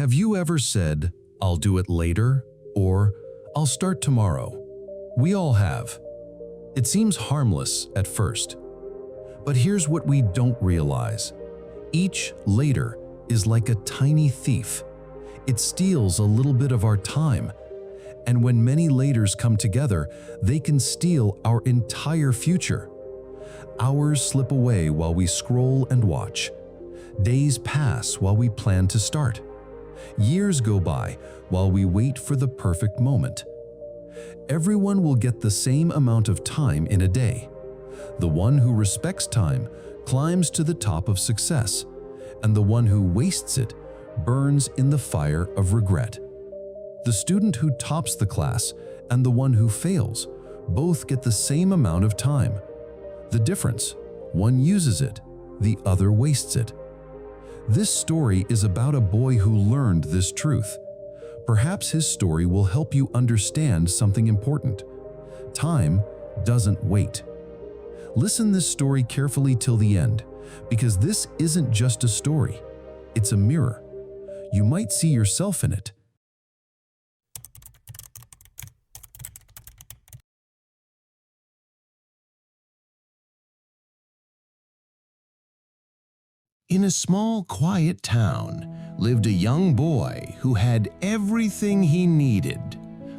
Have you ever said, "I'll do it later," or "I'll start tomorrow"? We all have. It seems harmless at first. But here's what we don't realize. Each later is like a tiny thief. It steals a little bit of our time. And when many laters come together, they can steal our entire future. Hours slip away while we scroll and watch. Days pass while we plan to start. Years go by while we wait for the perfect moment. Everyone will get the same amount of time in a day. The one who respects time climbs to the top of success, and the one who wastes it burns in the fire of regret. The student who tops the class and the one who fails both get the same amount of time. The difference, one uses it, the other wastes it. This story is about a boy who learned this truth. Perhaps his story will help you understand something important. Time doesn't wait. Listen this story carefully till the end, because this isn't just a story, it's a mirror. You might see yourself in it. In a small, quiet town lived a young boy who had everything he needed: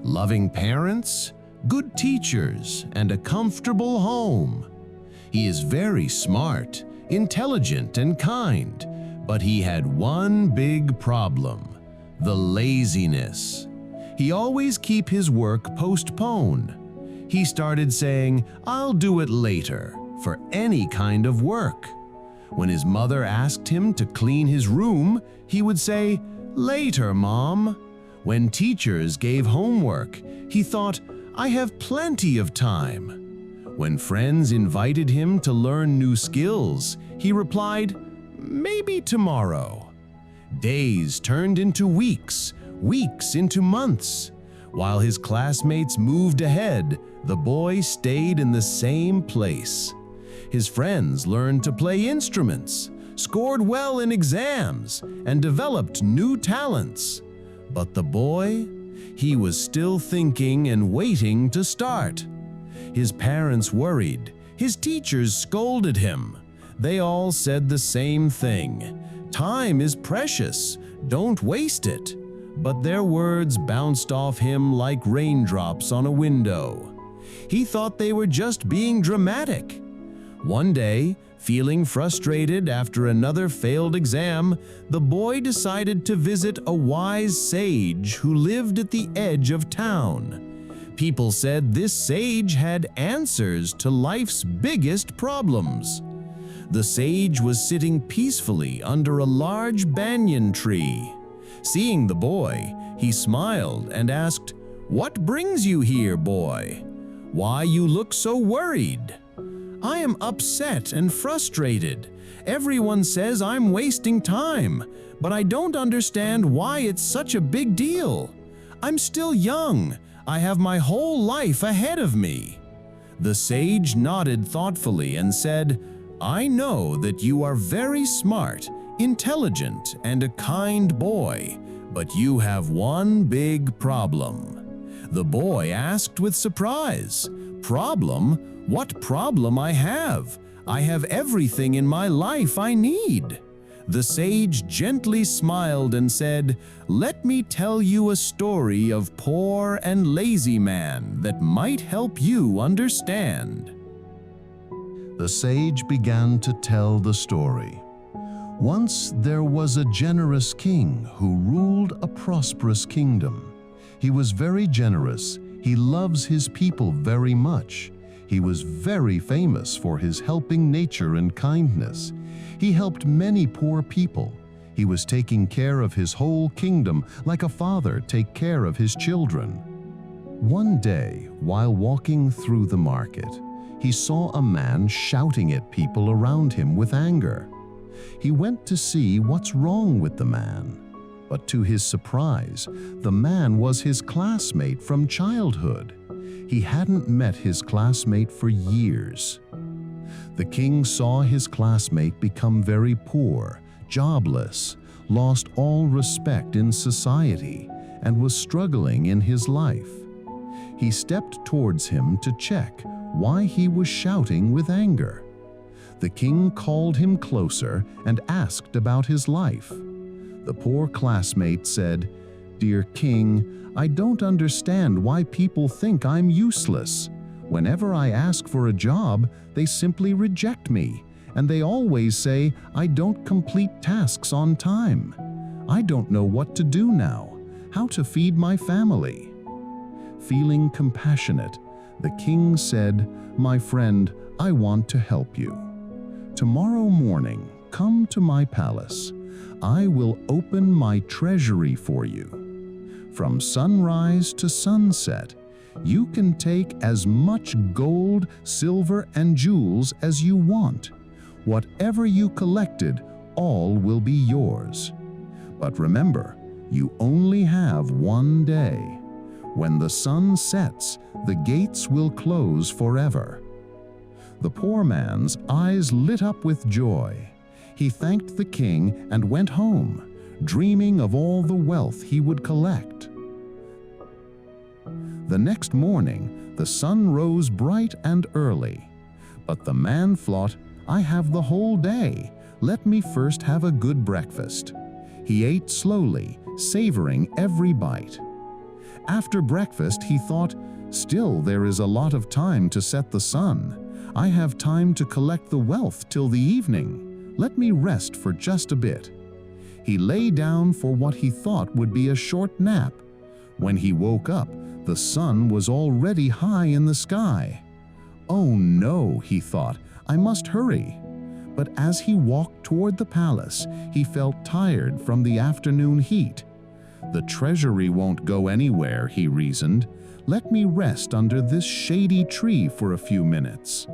loving parents, good teachers, and a comfortable home. He is very smart, intelligent, and kind, but he had one big problem: the laziness. He always keep his work postponed. He started saying, "I'll do it later," for any kind of work. When his mother asked him to clean his room, he would say, "Later, Mom." When teachers gave homework, he thought, "I have plenty of time." When friends invited him to learn new skills, he replied, "Maybe tomorrow." Days turned into weeks, weeks into months. While his classmates moved ahead, the boy stayed in the same place. His friends learned to play instruments, scored well in exams, and developed new talents. But the boy, he was still thinking and waiting to start. His parents worried. His teachers scolded him. They all said the same thing: "Time is precious, don't waste it." But their words bounced off him like raindrops on a window. He thought they were just being dramatic. One day, feeling frustrated after another failed exam, the boy decided to visit a wise sage who lived at the edge of town. People said this sage had answers to life's biggest problems. The sage was sitting peacefully under a large banyan tree. Seeing the boy, he smiled and asked, "What brings you here, boy? Why you look so worried?" "I am upset and frustrated. Everyone says I'm wasting time, but I don't understand why it's such a big deal. I'm still young. I have my whole life ahead of me." The sage nodded thoughtfully and said, "I know that you are very smart, intelligent, and a kind boy, but you have one big problem." The boy asked with surprise, "Problem? What problem I have? I have everything in my life I need." The sage gently smiled and said, "Let me tell you a story of poor and lazy man that might help you understand." The sage began to tell the story. Once there was a generous king who ruled a prosperous kingdom. He was very generous. He loves his people very much. He was very famous for his helping nature and kindness. He helped many poor people. He was taking care of his whole kingdom like a father takes care of his children. One day, while walking through the market, he saw a man shouting at people around him with anger. He went to see what's wrong with the man. But to his surprise, the man was his classmate from childhood. He hadn't met his classmate for years. The king saw his classmate become very poor, jobless, lost all respect in society and was struggling in his life. He stepped towards him to check why he was shouting with anger. The king called him closer and asked about his life. The poor classmate said, "Dear king, I don't understand why people think I'm useless. Whenever I ask for a job, they simply reject me, and they always say I don't complete tasks on time. I don't know what to do now, how to feed my family." Feeling compassionate, the king said, "My friend, I want to help you. Tomorrow morning, come to my palace. I will open my treasury for you. From sunrise to sunset, you can take as much gold, silver, and jewels as you want. Whatever you collected, all will be yours. But remember, you only have one day. When the sun sets, the gates will close forever." The poor man's eyes lit up with joy. He thanked the king and went home, dreaming of all the wealth he would collect. The next morning, the sun rose bright and early. But the man thought, "I have the whole day. Let me first have a good breakfast." He ate slowly, savoring every bite. After breakfast, he thought, "Still, there is a lot of time to set the sun. I have time to collect the wealth till the evening. Let me rest for just a bit." He lay down for what he thought would be a short nap. When he woke up, the sun was already high in the sky. "Oh no," he thought, "I must hurry." But as he walked toward the palace, he felt tired from the afternoon heat. "The treasury won't go anywhere," he reasoned. "Let me rest under this shady tree for a few minutes."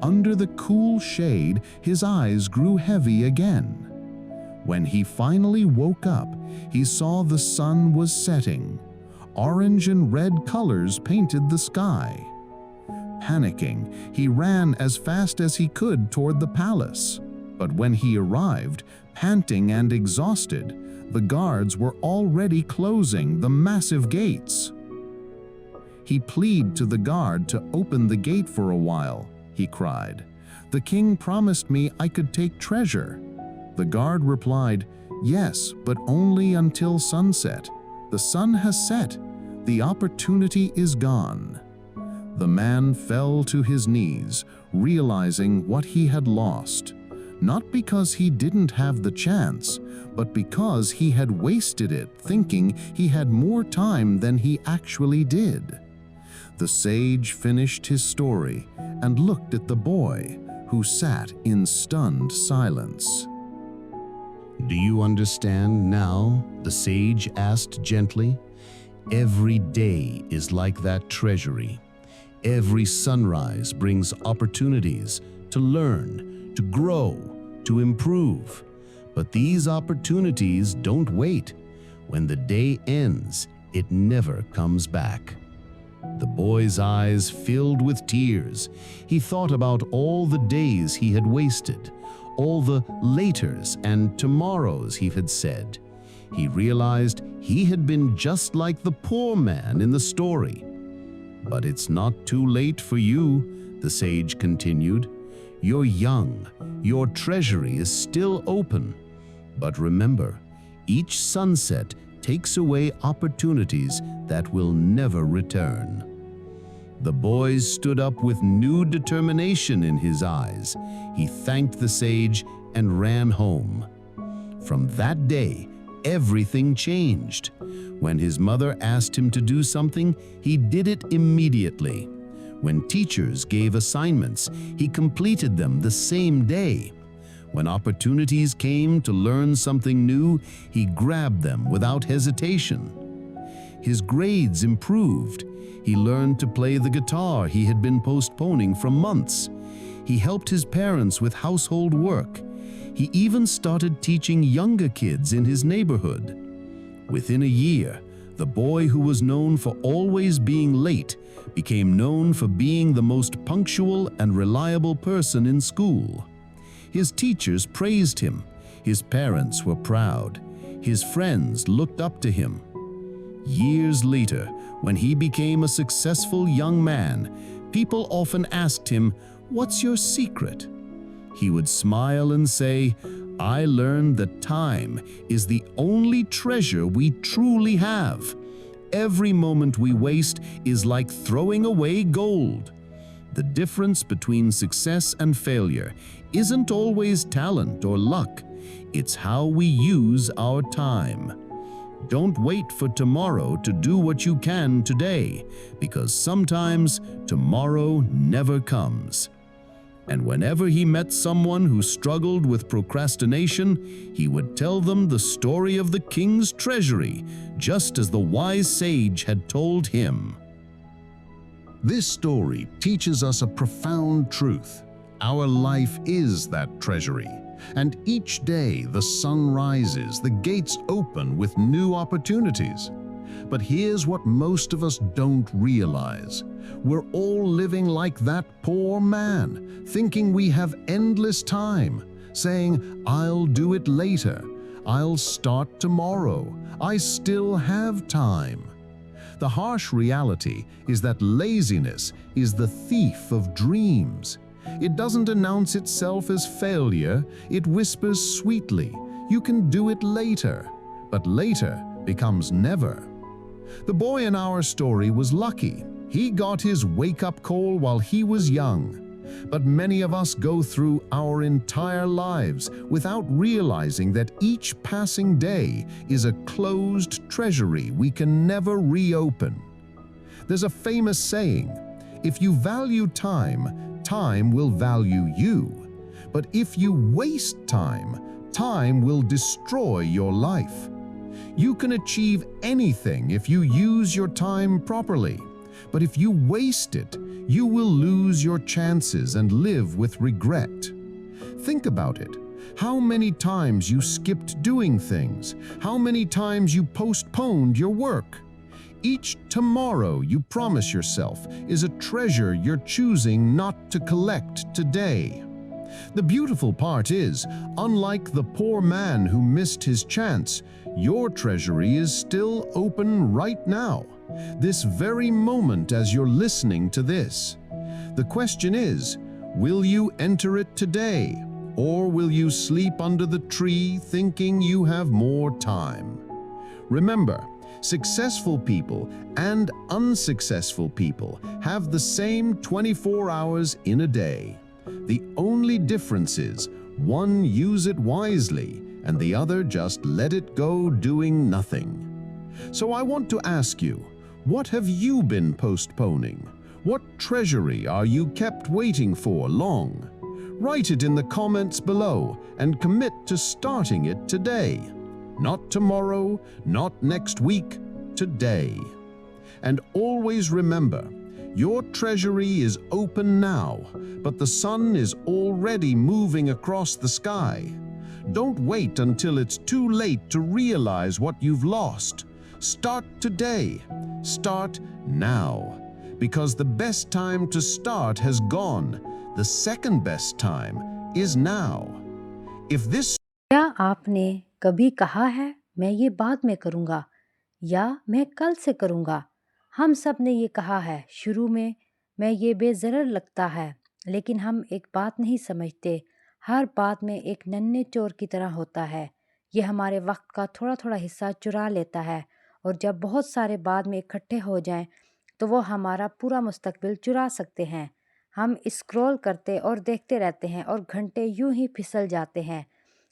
Under the cool shade, his eyes grew heavy again. When he finally woke up, he saw the sun was setting. Orange and red colors painted the sky. Panicking, he ran as fast as he could toward the palace. But when he arrived, panting and exhausted, the guards were already closing the massive gates. He pleaded to the guard to open the gate for a while. He cried, "The king promised me I could take treasure." The guard replied, "Yes, but only until sunset. The sun has set. The opportunity is gone." The man fell to his knees, realizing what he had lost, not because he didn't have the chance, but because he had wasted it thinking he had more time than he actually did. The sage finished his story and looked at the boy, who sat in stunned silence. "Do you understand now?" the sage asked gently. "Every day is like that treasury. Every sunrise brings opportunities to learn, to grow, to improve. But these opportunities don't wait. When the day ends, it never comes back." The boy's eyes filled with tears. He thought about all the days he had wasted, all the laters and tomorrows he had said. He realized he had been just like the poor man in the story. "But it's not too late for you," the sage continued. "You're young. Your treasury is still open. But remember, each sunset takes away opportunities that will never return." The boy stood up with new determination in his eyes. He thanked the sage and ran home. From that day, everything changed. When his mother asked him to do something, he did it immediately. When teachers gave assignments, he completed them the same day. When opportunities came to learn something new, he grabbed them without hesitation. His grades improved. He learned to play the guitar he had been postponing for months. He helped his parents with household work. He even started teaching younger kids in his neighborhood. Within a year, the boy who was known for always being late became known for being the most punctual and reliable person in school. His teachers praised him. His parents were proud. His friends looked up to him. Years later, when he became a successful young man, people often asked him, "What's your secret?" He would smile and say, "I learned that time is the only treasure we truly have. Every moment we waste is like throwing away gold." The difference between success and failure isn't always talent or luck. It's how we use our time. Don't wait for tomorrow to do what you can today, because sometimes tomorrow never comes. And whenever he met someone who struggled with procrastination, he would tell them the story of the king's treasury, just as the wise sage had told him. This story teaches us a profound truth. Our life is that treasury, and each day the sun rises, the gates open with new opportunities. But here's what most of us don't realize. We're all living like that poor man, thinking we have endless time, saying, "I'll do it later, I'll start tomorrow, I still have time." The harsh reality is that laziness is the thief of dreams. It doesn't announce itself as failure, it whispers sweetly, "You can do it later," but later becomes never. The boy in our story was lucky. He got his wake-up call while he was young. But many of us go through our entire lives without realizing that each passing day is a closed treasury we can never reopen. There's a famous saying, "If you value time, time will value you. But if you waste time, time will destroy your life." You can achieve anything if you use your time properly. But if you waste it, you will lose your chances and live with regret. Think about it. How many times you skipped doing things? How many times you postponed your work? Each tomorrow you promise yourself is a treasure you're choosing not to collect today. The beautiful part is, unlike the poor man who missed his chance, your treasury is still open right now, this very moment as you're listening to this. The question is, will you enter it today, or will you sleep under the tree thinking you have more time? Remember, successful people and unsuccessful people have the same 24 hours in a day. The only difference is, one use it wisely and the other just let it go doing nothing. So I want to ask you, what have you been postponing? What treasury are you kept waiting for long? Write it in the comments below and commit to starting it today. Not tomorrow, not next week, today. And always remember, your treasury is open now, but the sun is already moving across the sky. Don't wait until it's too late to realize what you've lost. Start today. Start now. Because the best time to start has gone. The second best time is now. If this क्या आपने कभी कहा है मैं ये बाद में करूँगा या मैं कल से करूँगा? हम सब ने ये कहा है शुरू में, मैं ये बेज़रर लगता है, लेकिन हम एक बात नहीं समझते, हर बात में एक नन्हे चोर की तरह होता है। ये हमारे वक्त का थोड़ा थोड़ा हिस्सा चुरा लेता है और जब बहुत सारे बाद में इकट्ठे हो जाएं तो वो हमारा पूरा मुस्तकबिल चुरा सकते हैं। हम स्क्रॉल करते और देखते रहते हैं और घंटे यूं ही फिसल जाते हैं।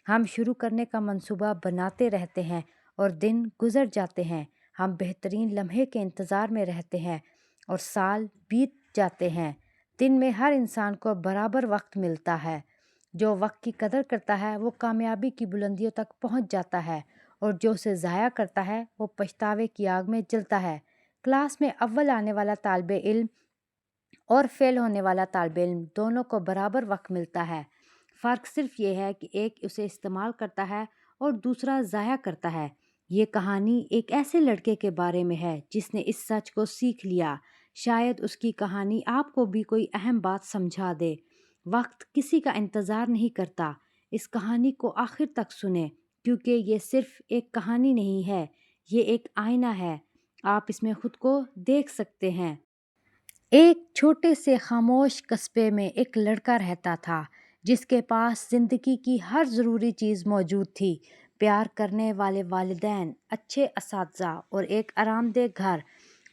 हम शुरू करने का मंसूबा बनाते रहते हैं और दिन गुजर जाते हैं। हम बेहतरीन लम्हे के इंतज़ार में रहते हैं और साल बीत जाते हैं। दिन में हर इंसान को बराबर वक्त मिलता है। जो वक्त की कदर करता है वो कामयाबी की बुलंदियों तक पहुंच जाता है और जो उसे ज़ाया करता है वो पछतावे की आग में जलता है। क्लास में अव्वल आने वाला तालिबे इल्म और फेल होने वाला तालिबे इल्म दोनों को बराबर वक्त मिलता है। फ़र्क सिर्फ ये है कि एक उसे इस्तेमाल करता है और दूसरा ज़ाया करता है। ये कहानी एक ऐसे लड़के के बारे में है जिसने इस सच को सीख लिया। शायद उसकी कहानी आपको भी कोई अहम बात समझा दे। वक्त किसी का इंतज़ार नहीं करता, اس کہانی کو آخر تک سنیں کیونکہ یہ صرف ایک کہانی نہیں ہے، یہ ایک آئینہ ہے۔ آپ اس میں خود کو دیکھ سکتے ہیں۔ ایک چھوٹے سے خاموش قصبے میں ایک لڑکا رہتا تھا جس کے پاس زندگی کی ہر ضروری چیز موجود تھی۔ پیار کرنے والے والدین، اچھے اساتذہ اور ایک آرام دہ گھر۔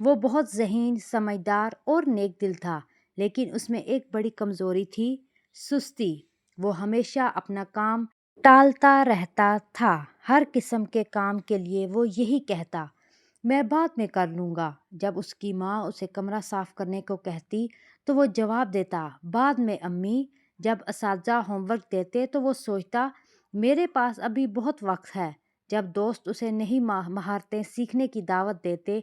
وہ بہت ذہین، سمجھدار اور نیک دل تھا، لیکن اس میں ایک بڑی کمزوری تھی، سستی۔ وہ ہمیشہ اپنا کام ٹالتا رہتا تھا۔ ہر قسم کے کام کے لیے وہ یہی کہتا، میں بعد میں کر لوں گا۔ جب اس کی ماں اسے کمرہ صاف کرنے کو کہتی تو وہ جواب دیتا، بعد میں امی۔ جب اساتذہ ہوم ورک دیتے تو وہ سوچتا، میرے پاس ابھی بہت وقت ہے۔ جب دوست اسے نئی مہارتیں سیکھنے کی دعوت دیتے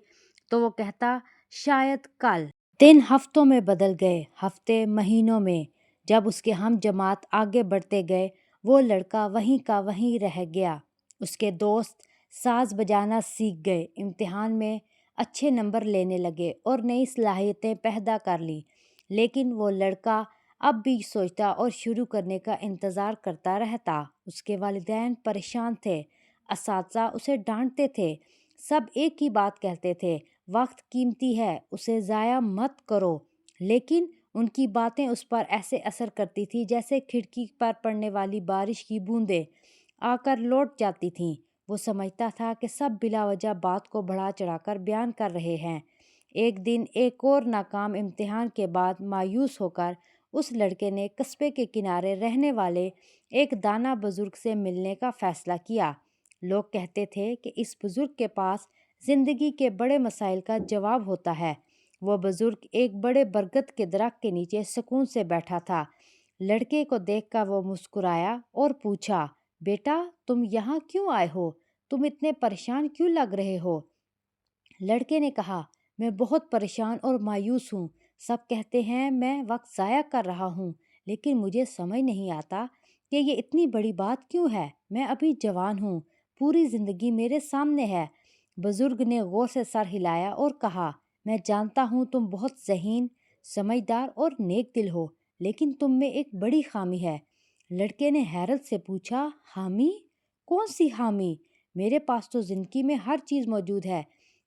تو وہ کہتا، شاید کل۔ دن ہفتوں میں بدل گئے، ہفتے مہینوں میں۔ جب اس کے ہم جماعت آگے بڑھتے گئے، وہ لڑکا وہیں کا وہیں رہ گیا۔ اس کے دوست ساز بجانا سیکھ گئے، امتحان میں اچھے نمبر لینے لگے اور نئی صلاحیتیں پیدا کر لیں، لیکن وہ لڑکا اب بھی سوچتا اور شروع کرنے کا انتظار کرتا رہتا۔ اس کے والدین پریشان تھے، اساتذہ اسے ڈانٹتے تھے، سب ایک ہی بات کہتے تھے، وقت قیمتی ہے، اسے ضائع مت کرو۔ لیکن ان کی باتیں اس پر ایسے اثر کرتی تھی جیسے کھڑکی پر پڑنے والی بارش کی بوندیں آ کر لوٹ جاتی تھیں۔ وہ سمجھتا تھا کہ سب بلا وجہ بات کو بڑھا چڑھا کر بیان کر رہے ہیں۔ ایک دن ایک اور ناکام امتحان کے بعد مایوس ہو کر اس لڑکے نے قصبے کے کنارے رہنے والے ایک دانا بزرگ سے ملنے کا فیصلہ کیا۔ لوگ کہتے تھے کہ اس بزرگ کے پاس زندگی کے بڑے مسائل کا جواب ہوتا ہے۔ وہ بزرگ ایک بڑے برگد کے درخت کے نیچے سکون سے بیٹھا تھا۔ لڑکے کو دیکھ کر وہ مسکرایا اور پوچھا، بیٹا تم یہاں کیوں آئے ہو؟ تم اتنے پریشان کیوں لگ رہے ہو؟ لڑکے نے کہا، میں بہت پریشان اور مایوس ہوں۔ سب کہتے ہیں میں وقت ضائع کر رہا ہوں، لیکن مجھے سمجھ نہیں آتا کہ یہ اتنی بڑی بات کیوں ہے۔ میں ابھی جوان ہوں، پوری زندگی میرے سامنے ہے۔ بزرگ نے غور سے سر ہلایا اور کہا، میں جانتا ہوں تم بہت ذہین، سمجھدار اور نیک دل ہو، لیکن تم میں ایک بڑی خامی ہے۔ لڑکے نے حیرت سے پوچھا، خامی؟ کون سی خامی؟ میرے پاس تو زندگی میں ہر چیز موجود ہے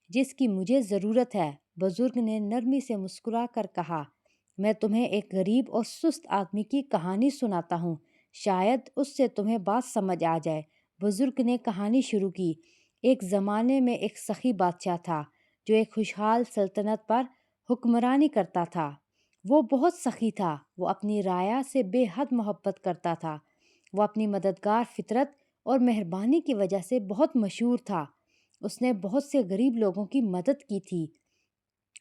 جس کی مجھے ضرورت ہے۔ بزرگ نے نرمی سے مسکرا کر کہا، میں تمہیں ایک غریب اور سست آدمی کی کہانی سناتا ہوں، شاید اس سے تمہیں بات سمجھ آ جائے۔ بزرگ نے کہانی شروع کی۔ ایک زمانے میں ایک سخی بادشاہ تھا جو ایک خوشحال سلطنت پر حکمرانی کرتا تھا۔ وہ بہت سخی تھا، وہ اپنی رعایا سے بے حد محبت کرتا تھا۔ وہ اپنی مددگار فطرت اور مہربانی کی وجہ سے بہت مشہور تھا۔ اس نے بہت سے غریب لوگوں کی مدد کی تھی۔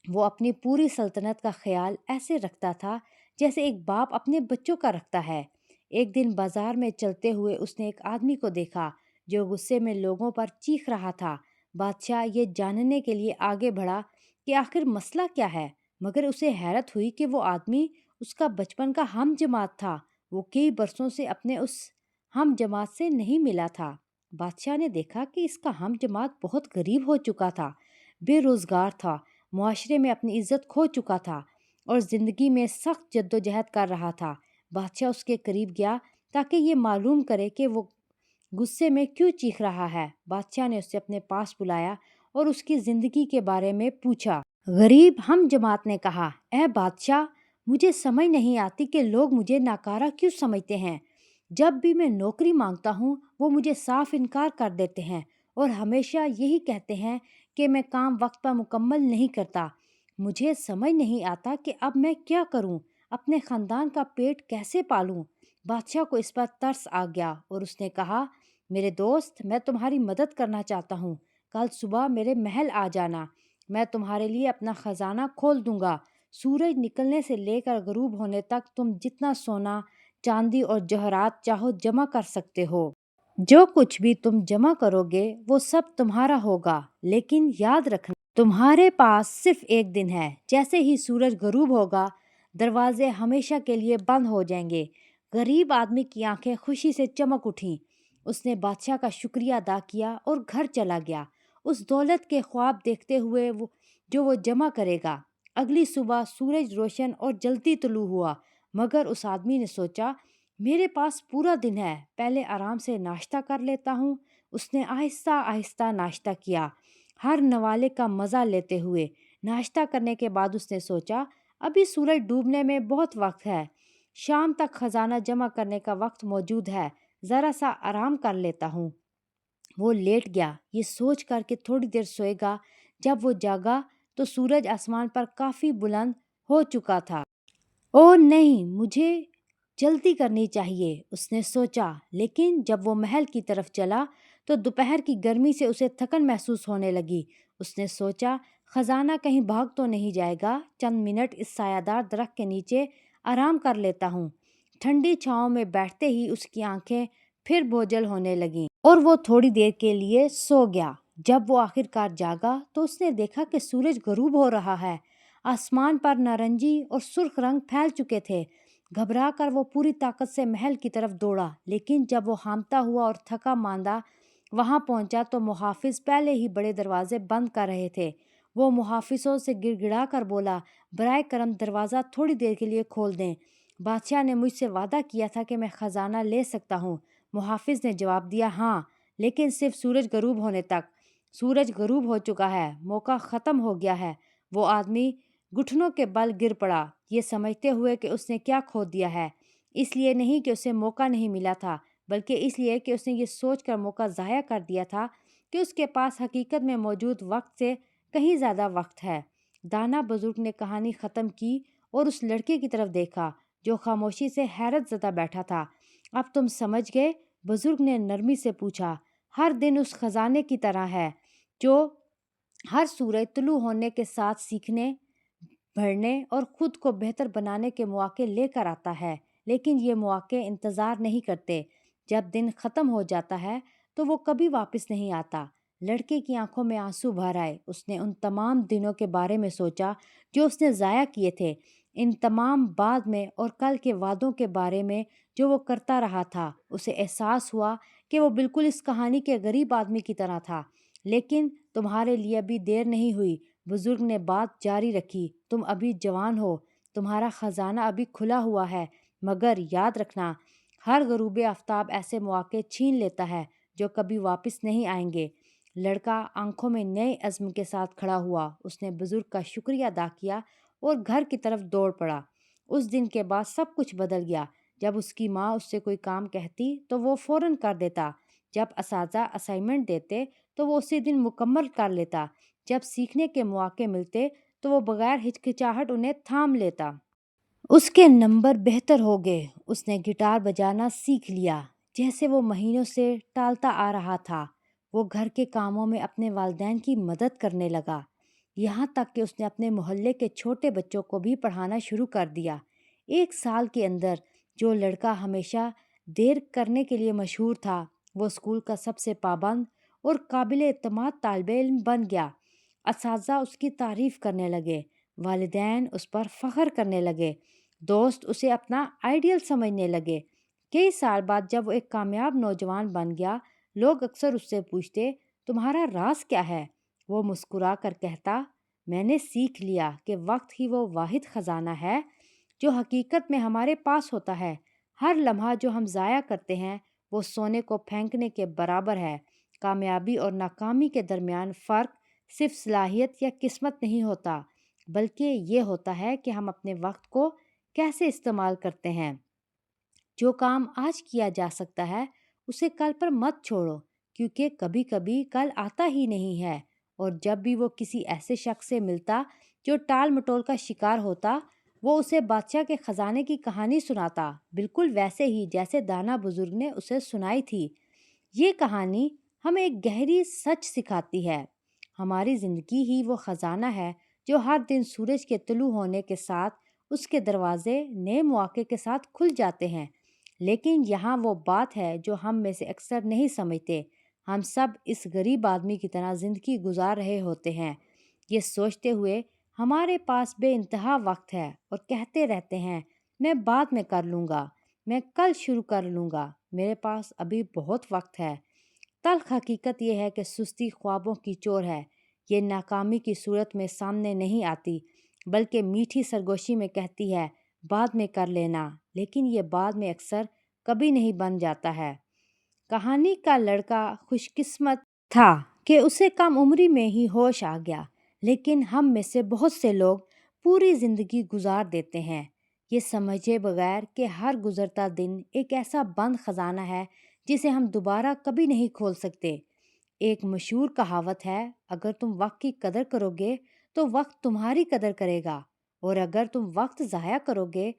وہ اپنی پوری سلطنت کا خیال ایسے رکھتا تھا جیسے ایک باپ اپنے بچوں کا رکھتا ہے۔ ایک دن بازار میں چلتے ہوئے اس نے ایک آدمی کو دیکھا جو غصے میں لوگوں پر چیخ رہا تھا۔ بادشاہ یہ جاننے کے لیے آگے بڑھا کہ آخر مسئلہ کیا ہے، مگر اسے حیرت ہوئی کہ وہ آدمی اس کا بچپن کا ہم جماعت تھا۔ وہ کئی برسوں سے اپنے اس ہم جماعت سے نہیں ملا تھا۔ بادشاہ نے دیکھا کہ اس کا ہم جماعت بہت غریب ہو چکا تھا، بے روزگار تھا، معاشرے میں اپنی عزت کھو چکا تھا اور زندگی میں سخت جدوجہد کر رہا تھا۔ بادشاہ اس کے قریب گیا تاکہ یہ معلوم کرے کہ وہ غصے میں کیوں چیخ رہا ہے۔ بادشاہ نے اسے اپنے پاس بلایا اور اس کی زندگی کے بارے میں پوچھا۔ غریب ہم جماعت نے کہا، اے بادشاہ، مجھے سمجھ نہیں آتی کہ لوگ مجھے ناکارہ کیوں سمجھتے ہیں۔ جب بھی میں نوکری مانگتا ہوں وہ مجھے صاف انکار کر دیتے ہیں اور ہمیشہ یہی کہتے ہیں کہ میں کام وقت پر مکمل نہیں کرتا۔ مجھے سمجھ نہیں آتا کہ اب میں کیا کروں، اپنے خاندان کا پیٹ کیسے پالوں۔ بادشاہ کو اس پر ترس آ گیا اور اس نے کہا، میرے دوست، میں تمہاری مدد کرنا چاہتا ہوں۔ کل صبح میرے محل آ جانا، میں تمہارے لیے اپنا خزانہ کھول دوں گا۔ سورج نکلنے سے لے کر غروب ہونے تک تم جتنا سونا، چاندی اور جوہرات چاہو جمع کر سکتے ہو۔ جو کچھ بھی تم جمع کرو گے وہ سب تمہارا ہوگا، لیکن یاد رکھنا تمہارے پاس صرف ایک دن ہے۔ جیسے ہی سورج غروب ہوگا دروازے ہمیشہ کے لیے بند ہو جائیں گے۔ غریب آدمی کی آنکھیں خوشی سے چمک اٹھیں۔ اس نے بادشاہ کا شکریہ ادا کیا اور گھر چلا گیا، اس دولت کے خواب دیکھتے ہوئے جو وہ جمع کرے گا۔ اگلی صبح سورج روشن اور جلدی طلوع ہوا، مگر اس آدمی نے سوچا میرے پاس پورا دن ہے، پہلے آرام سے ناشتہ کر لیتا ہوں۔ اس نے آہستہ آہستہ ناشتہ کیا، ہر نوالے کا مزہ لیتے ہوئے۔ ناشتہ کرنے کے بعد اس نے سوچا ابھی سورج ڈوبنے میں بہت وقت ہے، شام تک خزانہ جمع کرنے کا وقت موجود ہے، ذرا سا آرام کر لیتا ہوں۔ وہ لیٹ گیا، یہ سوچ کر کہ تھوڑی دیر سوئے گا۔ جب وہ جاگا تو سورج آسمان پر کافی بلند ہو چکا تھا۔ او نہیں، مجھے جلدی کرنی چاہیے، اس نے سوچا۔ لیکن جب وہ محل کی طرف چلا تو دوپہر کی گرمی سے اسے تھکن محسوس ہونے لگی۔ اس نے سوچا خزانہ کہیں بھاگ تو نہیں جائے گا، چند منٹ اس سایہ دار درخت کے نیچے آرام کر لیتا ہوں۔ ٹھنڈی چھاؤں میں بیٹھتے ہی اس کی آنکھیں پھر بوجھل ہونے لگیں اور وہ تھوڑی دیر کے لیے سو گیا۔ جب وہ آخر کار جاگا تو اس نے دیکھا کہ سورج غروب ہو رہا ہے۔ آسمان پر نارنجی اور سرخ رنگ پھیل چکے تھے۔ گھبرا کر وہ پوری طاقت سے محل کی طرف دوڑا، لیکن جب وہ ہامتا ہوا اور تھکا ماندہ وہاں پہنچا تو محافظ پہلے ہی بڑے دروازے بند کر رہے تھے۔ وہ محافظوں سے گڑ گڑا کر بولا، برائے کرم دروازہ تھوڑی دیر کے لیے کھول دیں، بادشاہ نے مجھ سے وعدہ کیا تھا کہ میں خزانہ لے سکتا ہوں۔ محافظ نے جواب دیا، ہاں، لیکن صرف سورج غروب ہونے تک۔ سورج غروب ہو چکا ہے، موقع ختم ہو گیا ہے۔ وہ آدمی گھٹنوں کے بل گر پڑا، یہ سمجھتے ہوئے کہ اس نے کیا کھو دیا ہے۔ اس لیے نہیں کہ اسے موقع نہیں ملا تھا، بلکہ اس لیے کہ اس نے یہ سوچ کر موقع ضائع کر دیا تھا کہ اس کے پاس حقیقت میں موجود وقت سے کہیں زیادہ وقت ہے۔ دانا بزرگ نے کہانی ختم کی اور اس لڑکے کی طرف دیکھا جو خاموشی سے حیرت زدہ بیٹھا تھا۔ اب تم سمجھ گئے؟ بزرگ نے نرمی سے پوچھا۔ ہر دن اس خزانے کی طرح ہے جو ہر سورج طلوع ہونے کے ساتھ سیکھنے، بڑھنے اور خود کو بہتر بنانے کے مواقع لے کر آتا ہے، لیکن یہ مواقع انتظار نہیں کرتے۔ جب دن ختم ہو جاتا ہے تو وہ کبھی واپس نہیں آتا۔ لڑکے کی آنکھوں میں آنسو بھر آئے۔ اس نے ان تمام دنوں کے بارے میں سوچا جو اس نے ضائع کیے تھے، ان تمام بعد میں اور کل کے وعدوں کے بارے میں جو وہ کرتا رہا تھا۔ اسے احساس ہوا کہ وہ بالکل اس کہانی کے غریب آدمی کی طرح تھا۔ لیکن تمہارے لیے ابھی دیر نہیں ہوئی، بزرگ نے بات جاری رکھی، تم ابھی جوان ہو، تمہارا خزانہ ابھی کھلا ہوا ہے، مگر یاد رکھنا ہر غروب آفتاب ایسے مواقع چھین لیتا ہے جو کبھی واپس نہیں آئیں گے۔ لڑکا آنکھوں میں نئے عزم کے ساتھ کھڑا ہوا۔ اس نے بزرگ کا شکریہ ادا کیا اور گھر کی طرف دوڑ پڑا۔ اس دن کے بعد سب کچھ بدل گیا۔ جب اس کی ماں اس سے کوئی کام کہتی تو وہ فوراً کر دیتا۔ جب اساتذہ اسائنمنٹ دیتے تو وہ اسی دن مکمل کر لیتا۔ جب سیکھنے کے مواقع ملتے تو وہ بغیر ہچکچاہٹ انہیں تھام لیتا۔ اس کے نمبر بہتر ہو گئے۔ اس نے گٹار بجانا سیکھ لیا، جیسے وہ مہینوں سے ٹالتا آ رہا تھا۔ وہ گھر کے کاموں میں اپنے والدین کی مدد کرنے لگا، یہاں تک کہ اس نے اپنے محلے کے چھوٹے بچوں کو بھی پڑھانا شروع کر دیا۔ 1 سال کے اندر جو لڑکا ہمیشہ دیر کرنے کے لیے مشہور تھا، وہ اسکول کا سب سے پابند اور قابل اعتماد طالب علم بن گیا۔ اساتذہ اس کی تعریف کرنے لگے، والدین اس پر فخر کرنے لگے، دوست اسے اپنا آئیڈیل سمجھنے لگے۔ کئی سال بعد جب وہ ایک کامیاب نوجوان بن گیا، لوگ اکثر اس سے پوچھتے، تمہارا راز کیا ہے؟ وہ مسکرا کر کہتا، میں نے سیکھ لیا کہ وقت ہی وہ واحد خزانہ ہے جو حقیقت میں ہمارے پاس ہوتا ہے۔ ہر لمحہ جو ہم ضائع کرتے ہیں وہ سونے کو پھینکنے کے برابر ہے۔ کامیابی اور ناکامی کے درمیان فرق صرف صلاحیت یا قسمت نہیں ہوتا، بلکہ یہ ہوتا ہے کہ ہم اپنے وقت کو کیسے استعمال کرتے ہیں۔ جو کام آج کیا جا سکتا ہے اسے کل پر مت چھوڑو، کیونکہ کبھی کبھی کل آتا ہی نہیں ہے۔ اور جب بھی وہ کسی ایسے شخص سے ملتا جو ٹال مٹول کا شکار ہوتا، وہ اسے بادشاہ کے خزانے کی کہانی سناتا، بالکل ویسے ہی جیسے دانا بزرگ نے اسے سنائی تھی۔ یہ کہانی ہمیں ایک گہری سچ سکھاتی ہے۔ ہماری زندگی ہی وہ خزانہ ہے جو ہر دن سورج کے طلوع ہونے کے ساتھ اس کے دروازے نئے مواقع کے ساتھ کھل جاتے ہیں۔ لیکن یہاں وہ بات ہے جو ہم میں سے اکثر نہیں سمجھتے۔ ہم سب اس غریب آدمی کی طرح زندگی گزار رہے ہوتے ہیں، یہ سوچتے ہوئے ہمارے پاس بے انتہا وقت ہے، اور کہتے رہتے ہیں، میں بعد میں کر لوں گا، میں کل شروع کر لوں گا، میرے پاس ابھی بہت وقت ہے۔ تلخ حقیقت یہ ہے کہ سستی خوابوں کی چور ہے۔ یہ ناکامی کی صورت میں سامنے نہیں آتی، بلکہ میٹھی سرگوشی میں کہتی ہے، بعد میں کر لینا، لیکن یہ بعد میں اکثر کبھی نہیں بن جاتا ہے۔ کہانی کا لڑکا خوش قسمت تھا کہ اسے کم عمری میں ہی ہوش آ گیا، لیکن ہم میں سے بہت سے لوگ پوری زندگی گزار دیتے ہیں یہ سمجھے بغیر کہ ہر گزرتا دن ایک ایسا بند خزانہ ہے جسے ہم دوبارہ کبھی نہیں کھول سکتے۔ ایک مشہور کہاوت ہے، اگر تم وقت کی قدر کرو گے تو وقت تمہاری قدر کرے گا، اور اگر تم وقت ضائع کرو گے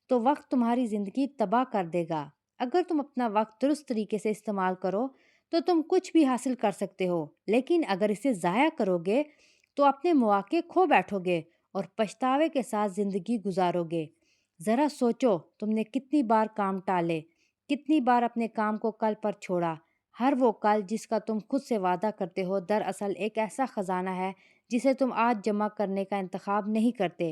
تو وقت تمہاری زندگی تباہ کر دے گا۔ اگر تم اپنا وقت درست طریقے سے استعمال کرو تو تم کچھ بھی حاصل کر سکتے ہو، لیکن اگر اسے ضائع کرو گے تو اپنے مواقع کھو بیٹھو گے اور پچھتاوے کے ساتھ زندگی گزارو گے۔ ذرا سوچو، تم نے کتنی بار کام ٹالے، کتنی بار اپنے کام کو کل پر چھوڑا۔ ہر وہ کل جس کا تم خود سے وعدہ کرتے ہو دراصل ایک ایسا خزانہ ہے جسے تم آج جمع کرنے کا انتخاب نہیں کرتے۔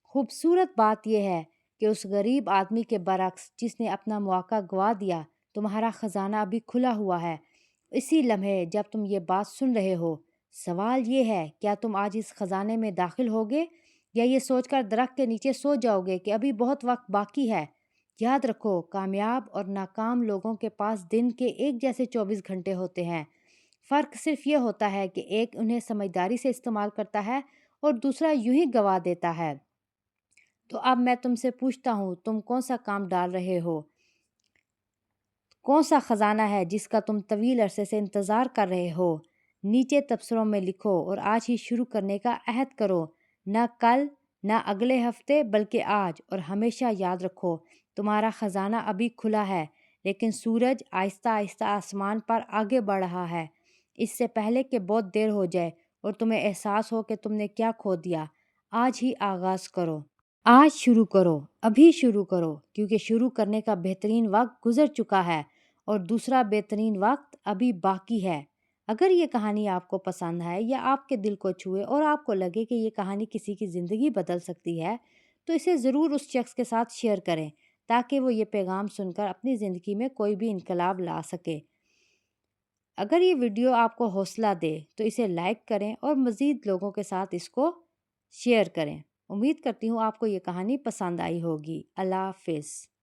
خوبصورت بات یہ ہے کہ اس غریب آدمی کے برعکس جس نے اپنا مواقع گوا دیا، تمہارا خزانہ ابھی کھلا ہوا ہے اسی لمحے جب تم یہ بات سن رہے ہو۔ سوال یہ ہے، کیا تم آج اس خزانے میں داخل ہوگے یا یہ سوچ کر درخت کے نیچے سو جاؤ گے کہ ابھی بہت وقت باقی ہے؟ یاد رکھو، کامیاب اور ناکام لوگوں کے پاس دن کے ایک جیسے 24 گھنٹے ہوتے ہیں۔ فرق صرف یہ ہوتا ہے کہ ایک انہیں سمجھداری سے استعمال کرتا ہے اور دوسرا یوں ہی گوا دیتا ہے۔ تو اب میں تم سے پوچھتا ہوں، تم کون سا کام ڈال رہے ہو؟ کون سا خزانہ ہے جس کا تم طویل عرصے سے انتظار کر رہے ہو؟ نیچے تبصروں میں لکھو اور آج ہی شروع کرنے کا عہد کرو، نہ کل، نہ اگلے ہفتے، بلکہ آج۔ اور ہمیشہ یاد رکھو، تمہارا خزانہ ابھی کھلا ہے، لیکن سورج آہستہ آہستہ آسمان پر آگے بڑھ رہا ہے۔ اس سے پہلے کہ بہت دیر ہو جائے اور تمہیں احساس ہو کہ تم نے کیا کھو دیا، آج ہی آغاز کرو۔ آج شروع کرو، ابھی شروع کرو، کیونکہ شروع کرنے کا بہترین وقت گزر چکا ہے اور دوسرا بہترین وقت ابھی باقی ہے۔ اگر یہ کہانی آپ کو پسند آئے یا آپ کے دل کو چھوئے اور آپ کو لگے کہ یہ کہانی کسی کی زندگی بدل سکتی ہے، تو اسے ضرور اس شخص کے ساتھ شیئر کریں تاکہ وہ یہ پیغام سن کر اپنی زندگی میں کوئی بھی انقلاب لا سکے۔ اگر یہ ویڈیو آپ کو حوصلہ دے تو اسے لائک کریں اور مزید لوگوں کے ساتھ اس کو شیئر کریں۔ امید کرتی ہوں آپ کو یہ کہانی پسند آئی ہوگی۔ اللہ حافظ۔